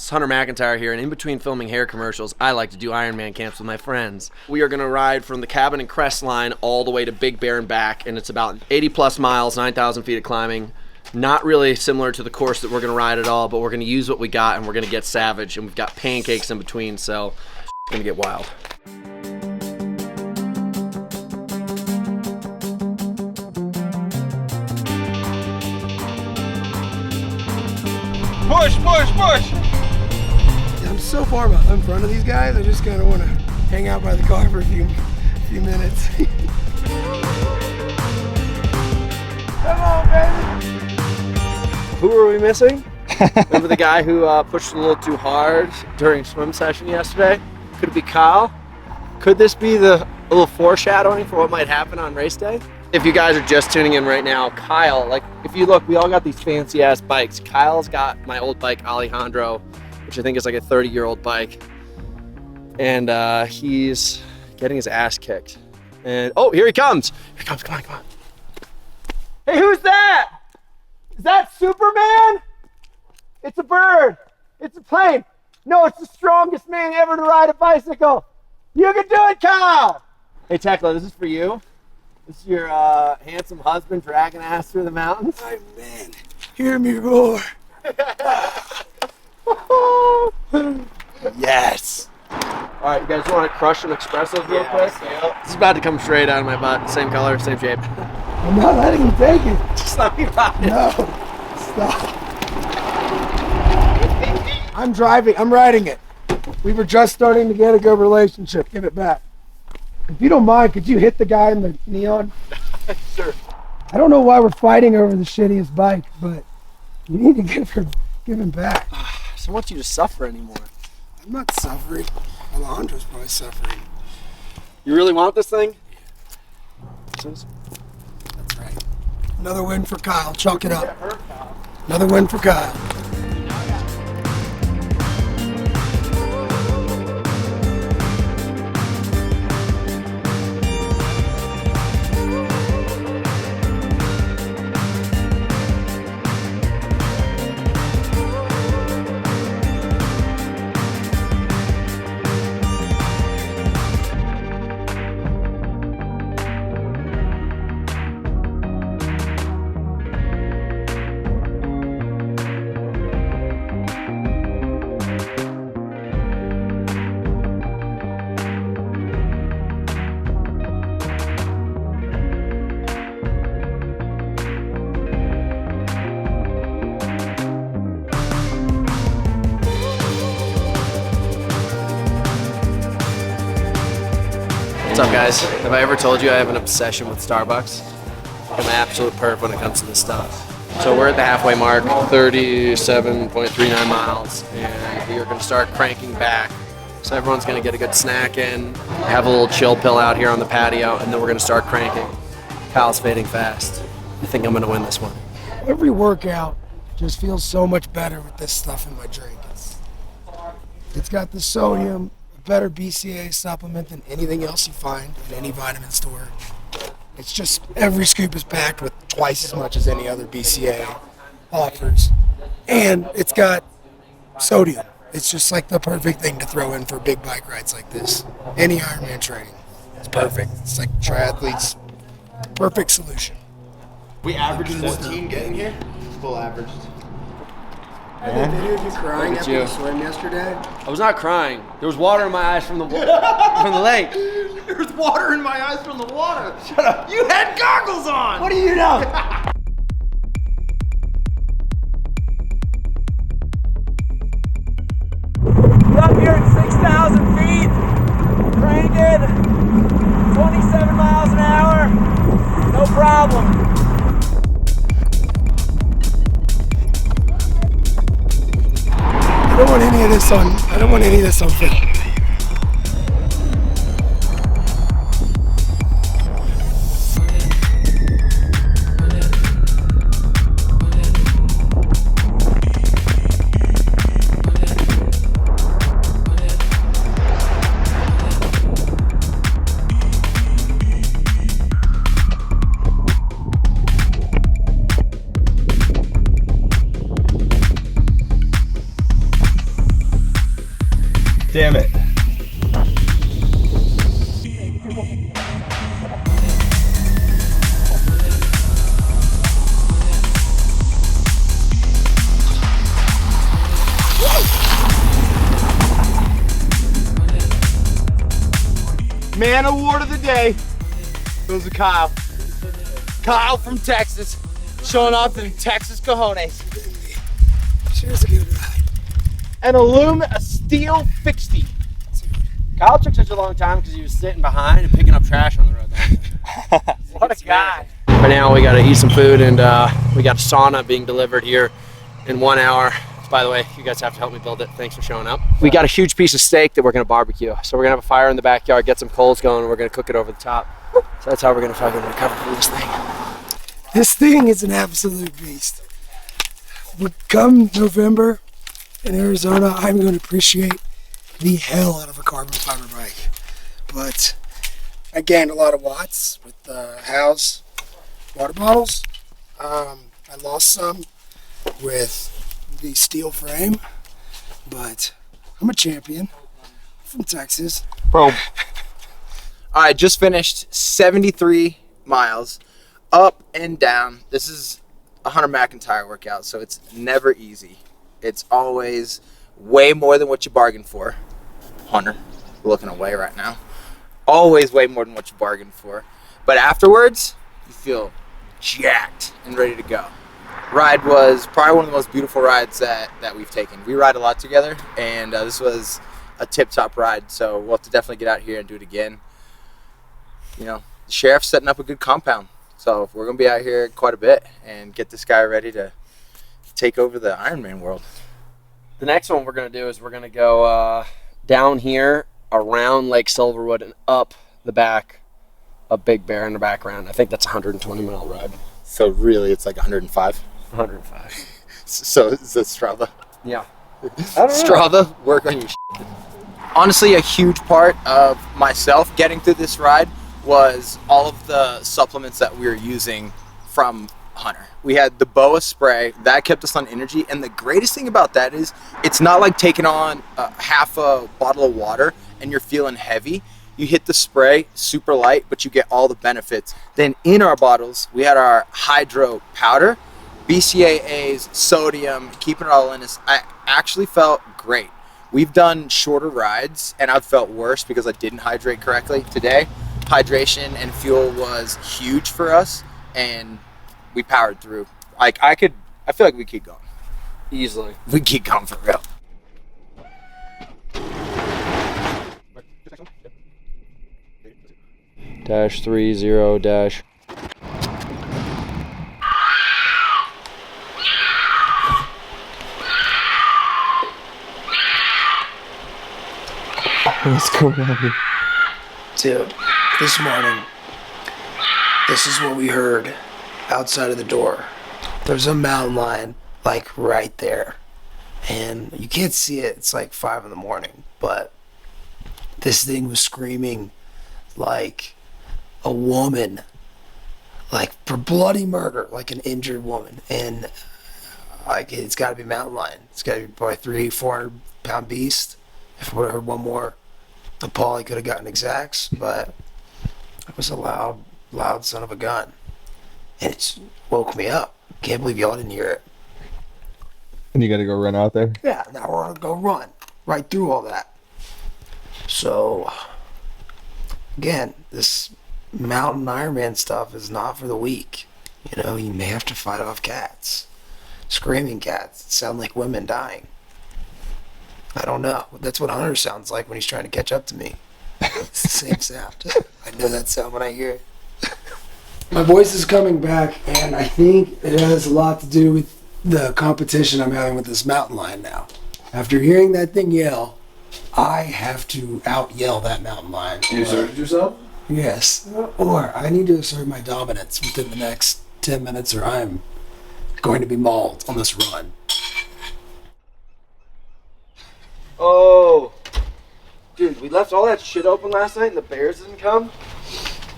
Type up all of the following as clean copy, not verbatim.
it's Hunter Mcintyre here, and in between filming hair commercials, I like to do Ironman camps with my friends. We are going to ride from the cabin in Crestline all the way to Big Bear and back, and it's about 80 plus miles, 9,000 feet of climbing. Not really similar to the course that we're going to ride at all, but we're going to use what we got, and we're going to get savage, and we've got pancakes in between, so it's going to get wild. Push, push, push! I'm so far in front of these guys, I just kind of want to hang out by the car for a few minutes. Come on, baby! Who are we missing? Remember the guy who pushed a little too hard during swim session yesterday? Could it be Kyle? Could this be a little foreshadowing for what might happen on race day? If you guys are just tuning in right now, Kyle, like if you look, we all got these fancy ass bikes. Kyle's got my old bike, Alejandro, which I think is like a 30-year-old bike. And he's getting his ass kicked. And oh, here he comes. Here he comes, come on, come on. Hey, who's that? Is that Superman? It's a bird. It's a plane. No, it's the strongest man ever to ride a bicycle. You can do it, Kyle. Hey, Tekla, this is for you. This is your handsome husband dragging ass through the mountains. My man, hear me roar. Yes. All right, you guys want to crush some espressos real quick? Yep. This is about to come straight out of my butt. Same color, same shape. I'm not letting him take it. Just let me ride it. No, stop. I'm driving, I'm riding it. We were just starting to get a good relationship. Give it back. If you don't mind, could you hit the guy in the neon? Sure. I don't know why we're fighting over the shittiest bike, but you need to give him back. I don't want you to suffer anymore. I'm not suffering. Alejandro's probably suffering. You really want this thing? That's right. Another win for Kyle. Chalk it up. Another win for Kyle. What's up, guys? Have I ever told you I have an obsession with Starbucks? I'm an absolute perv when it comes to this stuff. So we're at the halfway mark, 37.39 miles, and we are going to start cranking back. So everyone's going to get a good snack in, have a little chill pill out here on the patio, and then we're going to start cranking. Kyle's fading fast. I think I'm going to win this one. Every workout just feels so much better with this stuff in my drink. It's got the sodium, a better BCA supplement than anything else you find in any vitamin store. It's just every scoop is packed with twice as much as any other BCA offers. And it's got sodium. It's just like the perfect thing to throw in for big bike rides like this. Any Ironman training. It's perfect. It's like triathletes. Perfect solution. We averaged 14 getting here. Full averaged. I had a video of you crying Look at after you. the swim yesterday. I was not crying. There was water in my eyes from the lake. There's water in my eyes from the water. Shut up. You had goggles on. What do you know? We're up here at 6,000 feet, cranking 27 miles an hour, no problem. I don't want any of this on film. Damn it. Man award of the day goes to Kyle. Kyle from Texas, showing off in Texas cojones. Sure is a good ride. A steel fixie. Kyle took such a long time because he was sitting behind and picking up trash on the road. What a guy. Right now we gotta eat some food, and we got a sauna being delivered here in 1 hour. By the way, you guys have to help me build it. Thanks for showing up. We got a huge piece of steak that we're gonna barbecue. So we're gonna have a fire in the backyard, get some coals going, and we're gonna cook it over the top. So that's how we're gonna fucking recover from this thing. This thing is an absolute beast. But come November in Arizona, I'm going to appreciate the hell out of a carbon fiber bike. But I gained a lot of watts with the House water bottles. I lost some with the steel frame, but I'm a champion from Texas. Bro. All right, just finished 73 miles up and down. This is a Hunter Mcintyre workout, so it's never easy. It's always way more than what you bargained for. Hunter, looking away right now. Always way more than what you bargained for. But afterwards, you feel jacked and ready to go. Ride was probably one of the most beautiful rides that we've taken. We ride a lot together, and this was a tip-top ride, so we'll have to definitely get out here and do it again. You know, the sheriff's setting up a good compound, so we're going to be out here quite a bit and get this guy ready to take over the Ironman world. The next one we're gonna do is we're gonna go down here around Lake Silverwood and up the back of Big Bear in the background. I think that's a 120-mile ride. So really, it's like 105? 105. So is that Strava? Yeah. I don't know. Strava, work on your shit. Honestly, a huge part of myself getting through this ride was all of the supplements that we were using from Hunter. We had the BOA spray that kept us on energy, and the greatest thing about that is it's not like taking on half a bottle of water and you're feeling heavy. You hit the spray super light, but you get all the benefits. Then in our bottles we had our hydro powder, BCAAs, sodium, keeping it all in us. I actually felt great. We've done shorter rides and I've felt worse because I didn't hydrate correctly. Today, hydration and fuel was huge for us, and we powered through. Like I feel like we keep going. Easily. We keep going for real. -30 dash. What's going on here? Dude, this morning, this is what we heard outside of the door. There's a mountain lion, like right there. And you can't see it, it's like 5 in the morning, but this thing was screaming like a woman, like for bloody murder, like an injured woman. And like it's gotta be mountain lion. It's gotta be probably 300-400 pound beast. If I would have heard one more, the Paulie could have gotten exacts, but it was a loud son of a gun. And it woke me up. Can't believe y'all didn't hear it. And you gotta go run out there? Yeah, now we're gonna go run right through all that. So, again, this mountain Ironman stuff is not for the weak. You know, you may have to fight off cats. Screaming cats that sound like women dying. I don't know. That's what Hunter sounds like when he's trying to catch up to me. It's the same sound. I know that sound when I hear it. My voice is coming back, and I think it has a lot to do with the competition I'm having with this mountain lion now. After hearing that thing yell, I have to out-yell that mountain lion. You asserted yourself? Yes. Or I need to assert my dominance within the next 10 minutes, or I'm going to be mauled on this run. Oh, dude, we left all that shit open last night and the bears didn't come?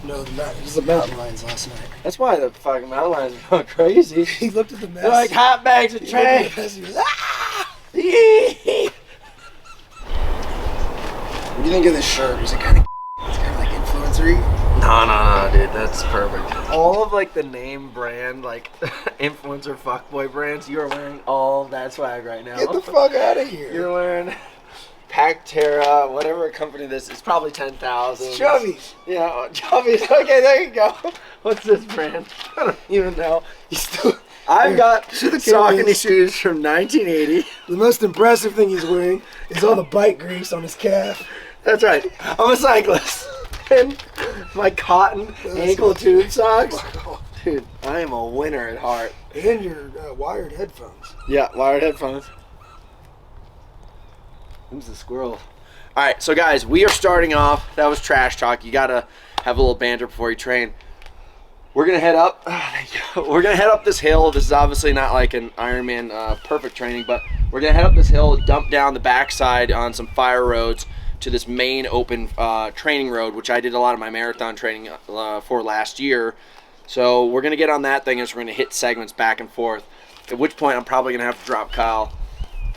No, it was the mountain lions last night. That's why the fucking mountain lions are going crazy. He looked at the mess. They're like hot bags of trash. He was, ah! you think of this shirt? Is it kind of like influencery? No, dude, that's perfect. All of like the name brand, like influencer fuckboy brands, you are wearing all that swag right now. Get the fuck out of here. You're wearing Pactera, whatever company this is, probably 10,000. Chubbies. Yeah, Chubbies. Okay, there you go. What's this brand? I don't even know. I've got Saucony shoes from 1980. The most impressive thing he's wearing is all the bike grease on his calf. That's right. I'm a cyclist. And my cotton ankle tube socks. Dude, I am a winner at heart. And your wired headphones. Yeah, wired headphones. Who's the squirrel? All right, so guys, we are starting off. That was trash talk. You gotta have a little banter before you train. We're gonna head up. We're gonna head up this hill. This is obviously not like an Ironman perfect training, but we're gonna head up this hill, dump down the backside on some fire roads to this main open training road, which I did a lot of my marathon training for last year. So we're gonna get on that thing, and we're gonna hit segments back and forth. At which point I'm probably gonna have to drop Kyle.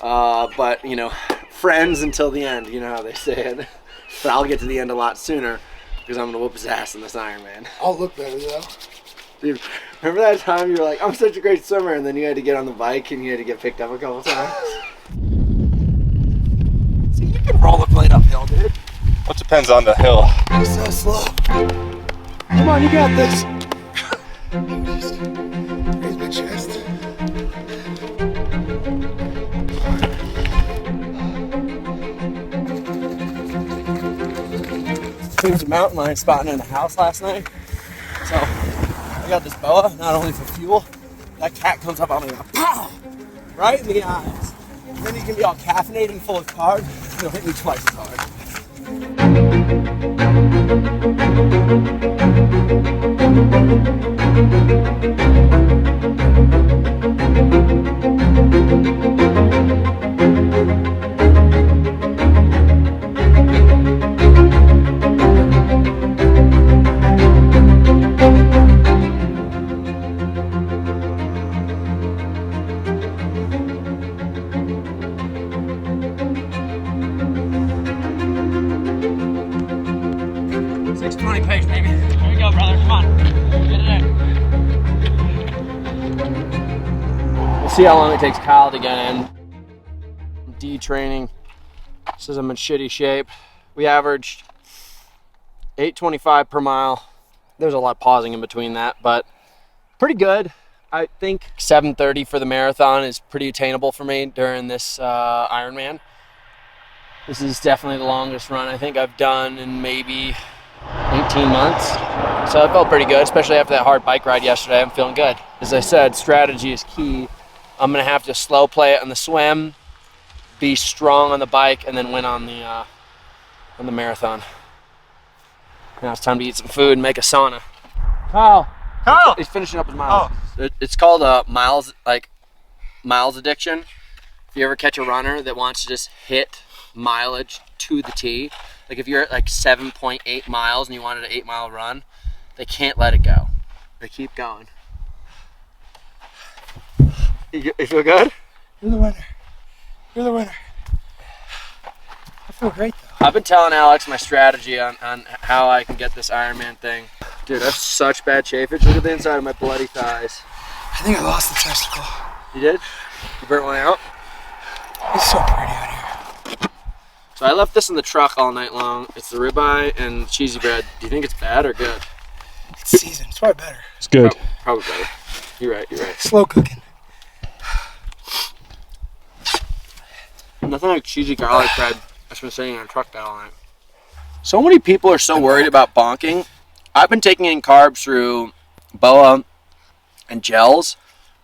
But you know, friends until the end. You know how they say it. But I'll get to the end a lot sooner, because I'm going to whoop his ass in this Ironman. I'll look better, though. Dude, remember that time you were like, I'm such a great swimmer, and then you had to get on the bike and you had to get picked up a couple times? See, you can rollerblade uphill, dude. Well, it depends on the hill. You're so slow. Come on, you got this. Just raise my chest. There was a mountain lion spotting in the house last night. So I got this boa, not only for fuel. That cat comes up on me and pow! Right in the eyes. And then he's gonna be all caffeinated and full of carbs. He'll hit me twice as hard. Pace, baby. Here we go, brother. Come on. Get it in. We'll see how long it takes Kyle to get in. D-training. Says I'm in shitty shape. We averaged 8:25 per mile. There's a lot of pausing in between that, but pretty good. I think 7:30 for the marathon is pretty attainable for me during this Ironman. This is definitely the longest run I think I've done in maybe 18 months. So I felt pretty good, especially after that hard bike ride yesterday. I'm feeling good. As I said, strategy is key. I'm gonna have to slow play it on the swim, be strong on the bike, and then win on the marathon. Now it's time to eat some food and make a sauna. Kyle! He's finishing up his miles. Oh. It's called miles addiction. If you ever catch a runner that wants to just hit mileage to the T, like if you're at like 7.8 miles and you wanted an 8-mile run, they can't let it go. They keep going. You feel good? You're the winner. You're the winner. I feel great, though. I've been telling Alex my strategy on how I can get this Ironman thing. Dude, I have such bad chafage. Look at the inside of my bloody thighs. I think I lost the testicle. You did? You burnt one out? It's so pretty out here. So I left this in the truck all night long. It's the ribeye and cheesy bread. Do you think it's bad or good? It's seasoned. It's probably better. It's good. Probably better. You're right. Slow cooking. Nothing like cheesy garlic bread that's been sitting in a truck bed all night. So many people are so worried about bonking. I've been taking in carbs through BOA and gels,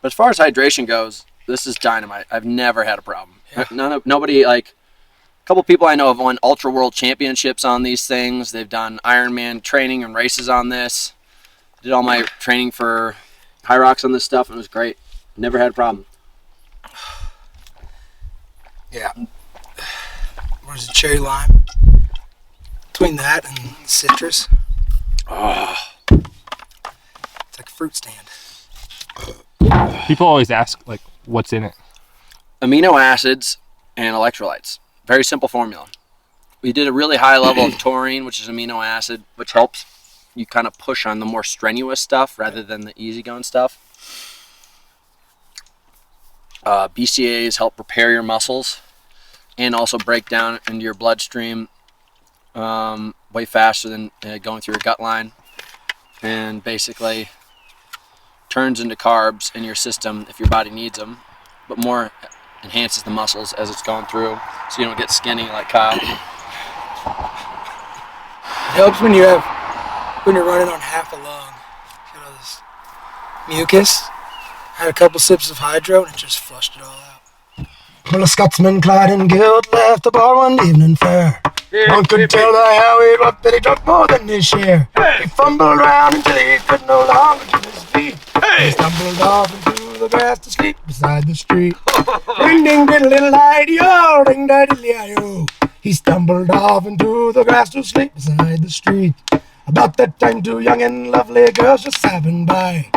but as far as hydration goes, this is dynamite. I've never had a problem. Yeah. Nobody, like, a couple people I know have won Ultra World Championships on these things. They've done Ironman training and races on this. I did all my training for High Rocks on this stuff, and it was great. Never had a problem. Yeah. Where's the cherry lime? Between that and citrus. Oh. It's like a fruit stand. People always ask, like, what's in it? Amino acids and electrolytes. Very simple formula. We did a really high level of taurine, which is amino acid, which helps you kind of push on the more strenuous stuff rather than the easygoing stuff. BCAAs help prepare your muscles and also break down into your bloodstream way faster than going through your gut line, and basically turns into carbs in your system if your body needs them, but more enhances the muscles as it's going through, so you don't get skinny like Kyle. It helps when you're running on half a lung. You know, this mucus. Had a couple sips of hydro and it just flushed it all out. Well, a Scotsman clad in gilt left the bar one evening fair. One could tell by how he rocked that he drunk more than his share. He fumbled around until he could no longer keep his feet. He stumbled off into the grass to sleep beside the street. Ring ding diddle diddle di-di-o, ring di-diddle-di-o. He stumbled off into the grass to sleep beside the street. About that time, two young and lovely girls just happened by.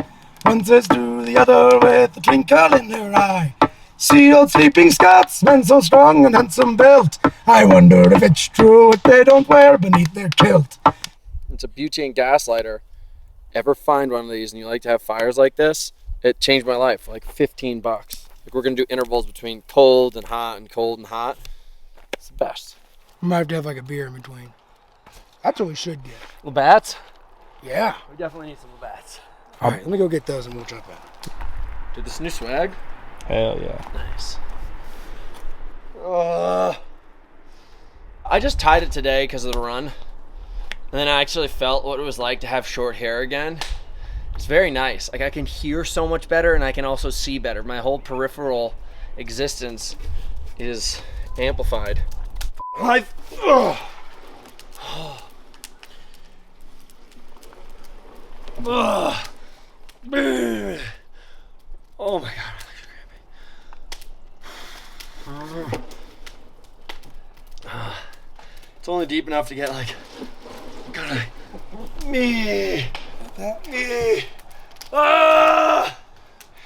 One says to the other with a twinkle in her eye, "See old sleeping Scotsman so strong and handsome built. I wonder if it's true what they don't wear beneath their kilt." It's a butane gas lighter. Ever find one of these and you like to have fires like this? It changed my life, like $15. Like, we're gonna do intervals between cold and hot and cold and hot. It's the best. We might have to have like a beer in between. That's what we should get. Labattes? Yeah. We definitely need some Labattes. All right, let me go get those and we'll jump in. Dude, this new swag? Hell yeah. Nice. I just tied it today because of the run. And then I actually felt what it was like to have short hair again. It's very nice. Like, I can hear so much better and I can also see better. My whole peripheral existence is amplified. Oh my god. It's only deep enough to get like me.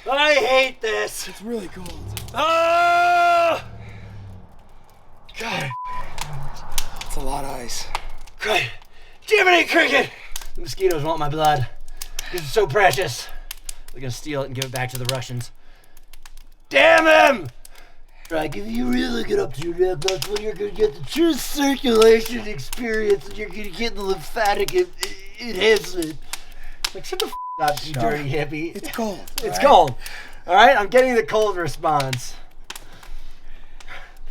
I hate this. It's really cold. God. It's a lot of ice. Cricket. Jiminy Cricket. The mosquitoes want my blood. It's so precious. They're gonna steal it and give it back to the Russians. Damn them! Like, if you really get up to your neck, that's when you're gonna get the true circulation experience and you're gonna get the lymphatic enhancement. Like, shut the up, you dirty hippie. It's cold. It's cold. Alright, I'm getting the cold response.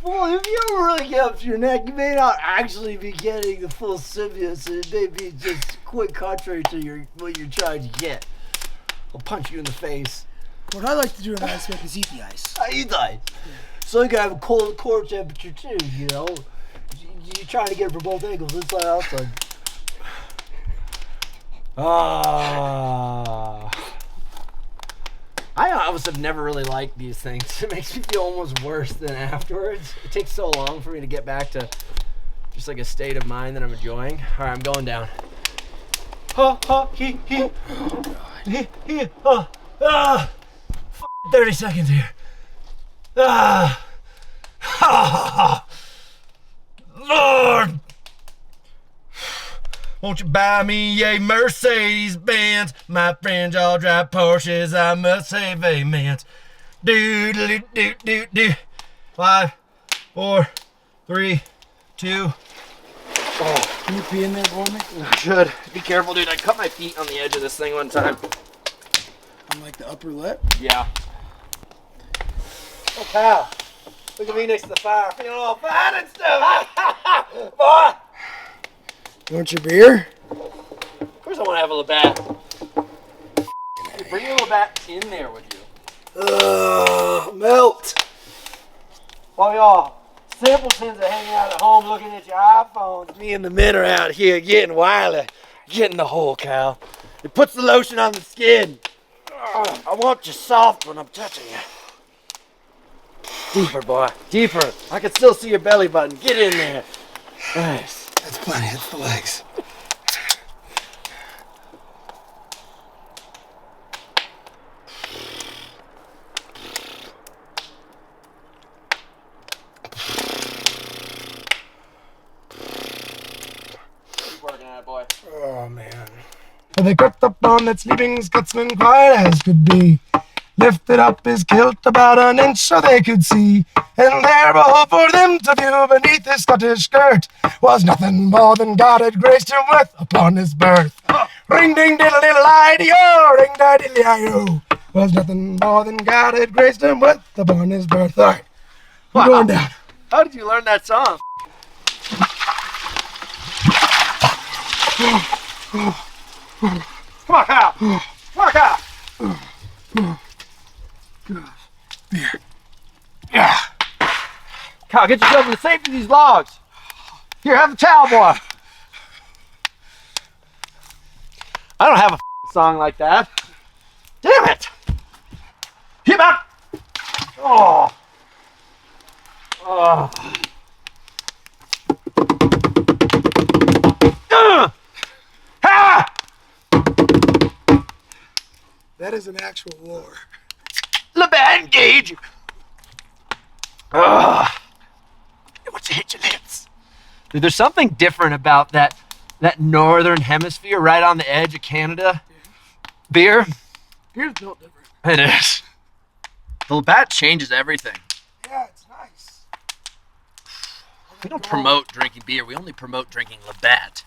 Well, if you really get up to your neck, you may not actually be getting the full symbiosis. It may be just quite contrary to what you're trying to get. I'll punch you in the face. What I like to do in ice rink is eat the ice. I eat the ice. So you can have a cold core temperature too, you know. You're trying to get it for both angles, inside and outside. I honestly have never really liked these things. It makes me feel almost worse than afterwards. It takes so long for me to get back to just like a state of mind that I'm enjoying. All right, I'm going down. Ha ha he he. He 30 seconds here. Lord, won't you buy me a Mercedes Benz? My friends all drive Porsches, I must have amens. Do. 5, 4, 3, 2. Oh, Can you pee in there for me? I should. Be careful, dude. I cut my feet on the edge of this thing one time. On like the upper lip? Yeah. Oh, pal. Look at me next to the fire. Feeling all fine and stuff. Boy. You want your beer? Of course I want to have a Labatte. You bring your Labatte in there with you. Melt. While y'all simpletons are hanging out at home looking at your iPhones, me and the men are out here getting wily. Getting the whole cow. It puts the lotion on the skin. I want you soft when I'm touching you. Deeper, boy. Deeper. I can still see your belly button. Get in there. Nice. That's plenty. That's the legs. boy. Oh, man. They crept up on that sleeping Scotsman quiet as could be. Lifted up his kilt about an inch so they could see. And there behold for them to view beneath his Scottish skirt was nothing more than God had graced him with upon his birth. Ring ding diddle diddle I-D-O, ring da diddle I-O. Was nothing more than God had graced him with upon his birth. All right, we're going down. How did you learn that song? Come on, Kyle. Come on, Kyle. Yeah. Kyle, get yourself in the safety of these logs. Here, have the towel, boy. I don't have a song like that. Damn it. Hit up. Oh. Oh. Ha! That is an actual war. Labatte, engage. Ugh. Once you hit your lips. Dude, there's something different about that northern hemisphere right on the edge of Canada. Beer. Beer's built different. It is. The Labatte changes everything. Yeah, it's nice. We don't promote drinking beer. We only promote drinking Labatte.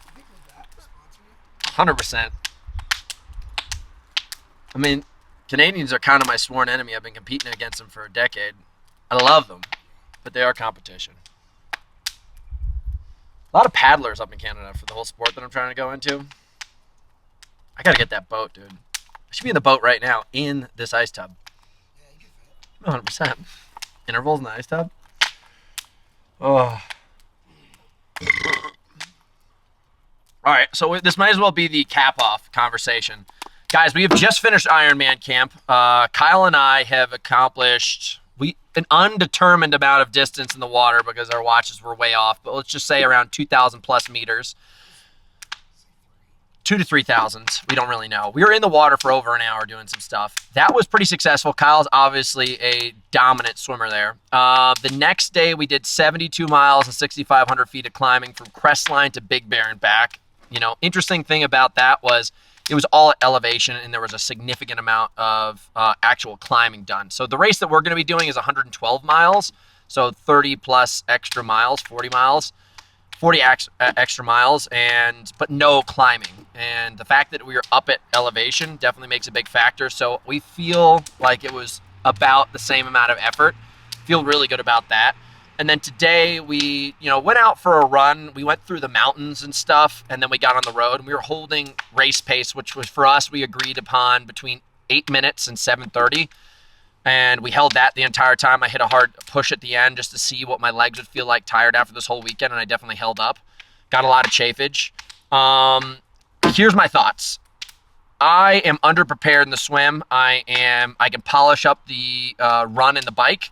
100%. I mean, Canadians are kind of my sworn enemy. I've been competing against them for a decade. I love them, but they are competition. A lot of paddlers up in Canada for the whole sport that I'm trying to go into. I gotta get that boat, dude. I should be in the boat right now in this ice tub. 100%. Intervals in the ice tub. Oh. All right, so this might as well be the cap-off conversation. Guys, we have just finished Ironman camp. Kyle and I have accomplished an undetermined amount of distance in the water because our watches were way off, but let's just say around 2,000 plus meters. 2,000 to 3,000. We don't really know. We were in the water for over an hour doing some stuff. That was pretty successful. Kyle's obviously a dominant swimmer there. The next day, we did 72 miles and 6,500 feet of climbing from Crestline to Big Bear and back. You know, interesting thing about that was it was all at elevation and there was a significant amount of actual climbing done. So the race that we're going to be doing is 112 miles. So 30 plus extra miles, 40 miles. 40 extra miles, but no climbing. And the fact that we were up at elevation definitely makes a big factor. So we feel like it was about the same amount of effort. Feel really good about that. And then today we, went out for a run. We went through the mountains and stuff, and then we got on the road. And we were holding race pace, which was for us, we agreed upon between 8 minutes and 7:30. And we held that the entire time. I hit a hard push at the end just to see what my legs would feel like tired after this whole weekend, and I definitely held up. Got a lot of chafage. Here's my thoughts. I am underprepared in the swim. I can polish up the run and the bike,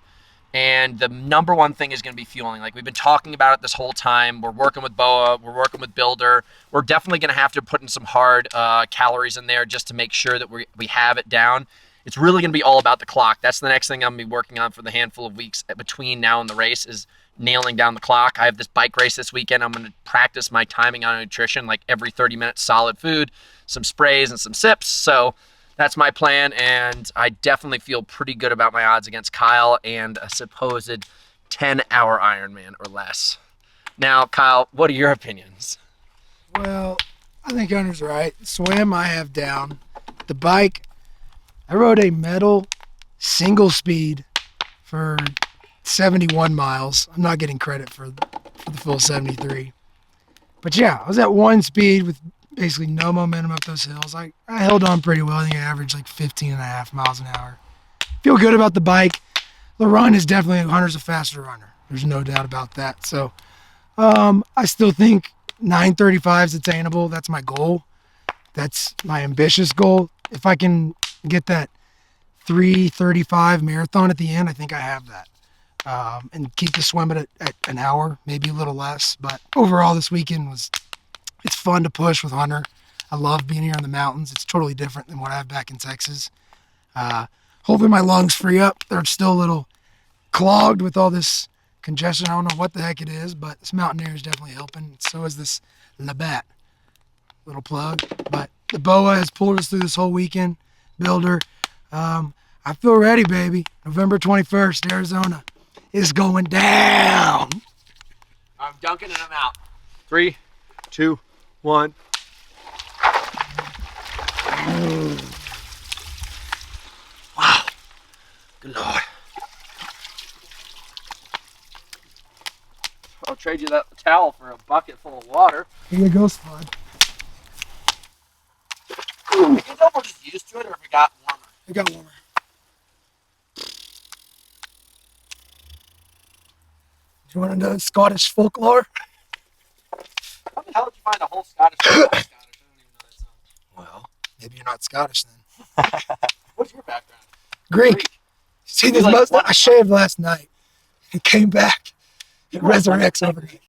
and the number one thing is going to be fueling. Like we've been talking about it this whole time. We're working with BOA. We're working with Builder. We're definitely going to have to put in some hard calories in there just to make sure that we have it down. It's really going to be all about the clock. That's the next thing I'm going to be working on for the handful of weeks between now and the race is nailing down the clock. I have this bike race this weekend. I'm going to practice my timing on nutrition, like every 30 minutes, solid food, some sprays and some sips. So that's my plan, and I definitely feel pretty good about my odds against Kyle and a supposed 10-hour Ironman or less. Now, Kyle, what are your opinions? Well, I think Hunter's right. Swim, I have down. The bike, I rode a metal single speed for 71 miles. I'm not getting credit for the full 73. But yeah, I was at one speed with basically no momentum up those hills. I held on pretty well. I think I averaged like 15 and a half miles an hour. Feel good about the bike. The run is definitely, Hunter's a faster runner. There's no doubt about that. So I still think 9:35 is attainable. That's my goal. That's my ambitious goal. If I can get that 3:35 marathon at the end, I think I have that. And keep the swim at an hour, maybe a little less. But overall, this weekend it's fun to push with Hunter. I love being here in the mountains. It's totally different than what I have back in Texas. Hopefully my lungs free up. They're still a little clogged with all this congestion. I don't know what the heck it is, but this mountain air is definitely helping. So is this Labatte. little plug. But the BOA has pulled us through this whole weekend. Builder. I feel ready, baby. November 21st, Arizona is going down. I'm dunking and I'm out. 3, 2, 1. Wow. Good Lord. I'll trade you that towel for a bucket full of water. Here you go, Spud. You know we're just used to it, or if it got warmer? It got warmer. Do you want to know Scottish folklore? How the hell did you find a whole Scottish? I don't even know that song. Well, maybe you're not Scottish then. What's your background? Greek. See this Like, mustache? what? I shaved last night. It came back. It resurrects over me.